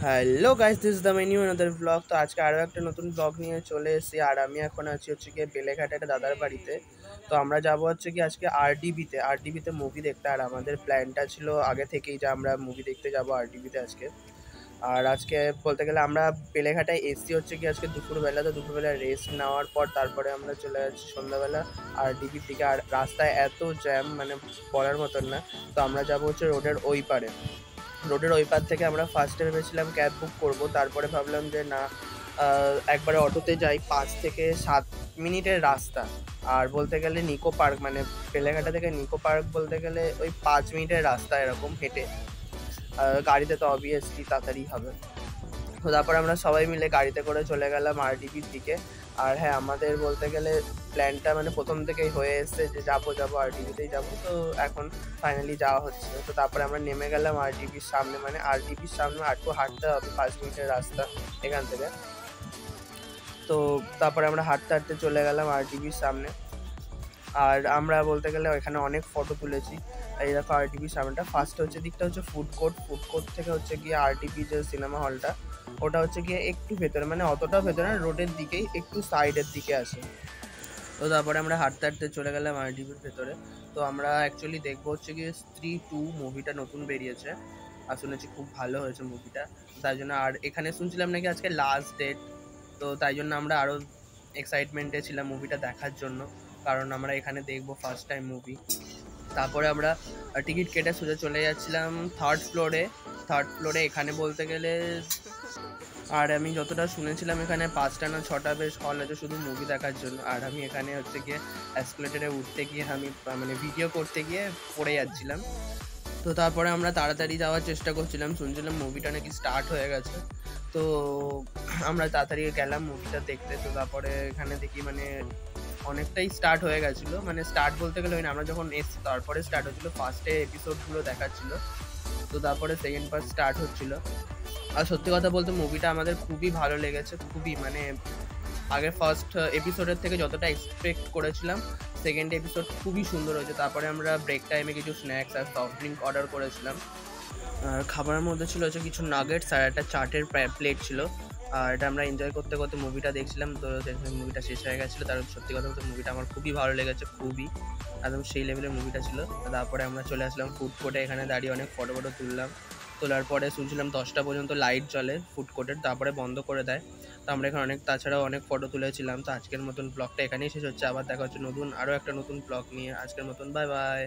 Hello guys, this is the menu another blog. তো আজকে আরও একটা নতুন ব্লগ নিয়ে চলে এসেছি। আর আমি এখন আছি হচ্ছে গিয়ে বেলেঘাটে একটা দাদার বাড়িতে। তো আমরা যাবো হচ্ছে কি আজকে আরডিবিতে মুভি দেখতে। আর আমাদের প্ল্যানটা ছিল আগে থেকেই যে আমরা মুভি দেখতে যাবো আরডিবিতে আজকে। আর আজকে বলতে গেলে আমরা বেলেঘাটায় এসছি হচ্ছে কি আজকে দুপুরবেলা। তো দুপুরবেলা রেস্ট নেওয়ার পর তারপরে আমরা চলে যাচ্ছি সন্ধ্যাবেলা আরডিবির দিকে। আর রাস্তায় এত জ্যাম, মানে বলার মতন না। তো আমরা যাবো হচ্ছে রোডের ওই পার থেকে আমরা ফার্স্টে ভেবেছিলাম ক্যাব বুক করব, তারপরে ভাবলাম যে না, একবারে অটোতে যাই। 5 থেকে 7 মিনিটের রাস্তা। আর বলতে গেলে নিকো পার্ক, মানে বেলেঘাটা থেকে নিকো পার্ক বলতে গেলে ওই 5 মিনিটের রাস্তা এরকম হেঁটে। গাড়িতে তো অবভিয়াসলি তাড়াতাড়ি হবে। তো তারপর আমরা সবাই মিলে গাড়িতে করে চলে গেলাম আরডিবির দিকে। আর হ্যাঁ, আমাদের বলতে গেলে প্ল্যানটা মানে প্রথম থেকেই হয়ে এসছে যে যাবো আরডিবিতেই যাবো। তো এখন ফাইনালি যাওয়া হচ্ছে। তো তারপরে আমরা নেমে গেলাম আরডিবির সামনে, মানে আরডিবির সামনে একটু হাঁটতে হবে, 5 মিনিটের রাস্তা এখান থেকে। তো তারপরে আমরা হাঁটতে হাঁটতে চলে গেলাম আরডিবির সামনে। আর আমরা বলতে গেলে এখানে অনেক ফটো তুলেছি। এই দেখো আরডিবির সামনেটা। ফার্স্ট হচ্ছে দিকটা হচ্ছে ফুড কোর্ট থেকে হচ্ছে গিয়ে আরডিবি যে সিনেমা হলটা, ওটা হচ্ছে গিয়ে একটু ভেতরে, মানে অতটাও ভেতরে না, রোডের দিকেই একটু সাইডের দিকে আছে। তো তারপরে আমরা হাঁটতে হাঁটতে চলে গেলাম আরডিবির ভেতরে। তো আমরা অ্যাকচুয়ালি দেখবো হচ্ছে গিয়ে স্ত্রী 2 মুভিটা নতুন বেরিয়েছে। আর শুনেছি খুব ভালো হয়েছে মুভিটা। তাই জন্য, আর এখানে শুনছিলাম নাকি আজকে লাস্ট ডেট। তো তাই জন্য আমরা আরও এক্সাইটমেন্টে ছিলাম মুভিটা দেখার জন্য, কারণ আমরা এখানে দেখবো ফার্স্ট টাইম মুভি। তারপরে আমরা টিকিট কেটে সোজা চলে যাচ্ছিলাম থার্ড ফ্লোরে। এখানে বলতে গেলে, আর আমি যতটা শুনেছিলাম এখানে 5টা না 6টা বেশ হল আছে শুধু মুভি দেখার জন্য। আর আমি এখানে হচ্ছে গিয়ে এসকেলেটারে উঠতে গিয়ে আমি মানে ভিডিও করতে গিয়ে পড়ে যাচ্ছিলাম। তো তারপরে আমরা তাড়াতাড়ি যাওয়ার চেষ্টা করছিলাম, শুনছিলাম মুভিটা নাকি স্টার্ট হয়ে গেছে। তো আমরা তাড়াতাড়ি গেলাম মুভিটা দেখতে। তো তারপরে এখানে দেখি মানে অনেকটাই স্টার্ট হয়ে গেছিলো, মানে স্টার্ট বলতে গেলে আমরা যখন এসছি তারপরে স্টার্ট হচ্ছিলো। ফার্স্টে এপিসোডগুলো দেখাচ্ছিল, তো তারপরে সেকেন্ড পার্ট স্টার্ট হচ্ছিলো। আর সত্যি কথা বলতে মুভিটা আমাদের খুবই ভালো লেগেছে, খুবই, মানে আগে ফার্স্ট এপিসোডের থেকে যতটা এক্সপেক্ট করেছিলাম সেকেন্ড এপিসোড খুবই সুন্দর হয়েছে। তারপরে আমরা ব্রেক টাইমে কিছু স্ন্যাক্স আর সফট ড্রিঙ্ক অর্ডার করেছিলাম। আর খাবারের মধ্যে ছিল হচ্ছে কিছু নাগেটস আর একটা চাটের প্লেট ছিল। আর এটা আমরা এনজয় করতে করতে মুভিটা দেখছিলাম। তো মুভিটা শেষ হয়ে গেছিলো। তার সত্যি কথা বলতে মুভিটা আমার খুবই ভালো লেগেছে, খুবই একদম সেই লেভেলের মুভিটা ছিল। তারপরে আমরা চলে আসলাম ফুড কোর্টে। এখানে দাঁড়িয়ে অনেক ফটো তুললাম। তোলার পরে শুনছিলাম 10টা পর্যন্ত লাইট জ্বলে ফুড কোর্টের, তারপরে বন্ধ করে দেয়। তো আমরা এখানে তাছাড়াও অনেক ফটো তুলেছিলাম। তো আজকের মতন ব্লগটা এখানেই শেষ হচ্ছে। আবার দেখা হচ্ছে আরও একটা নতুন ব্লগ নিয়ে। আজকের মতন বাই বাই।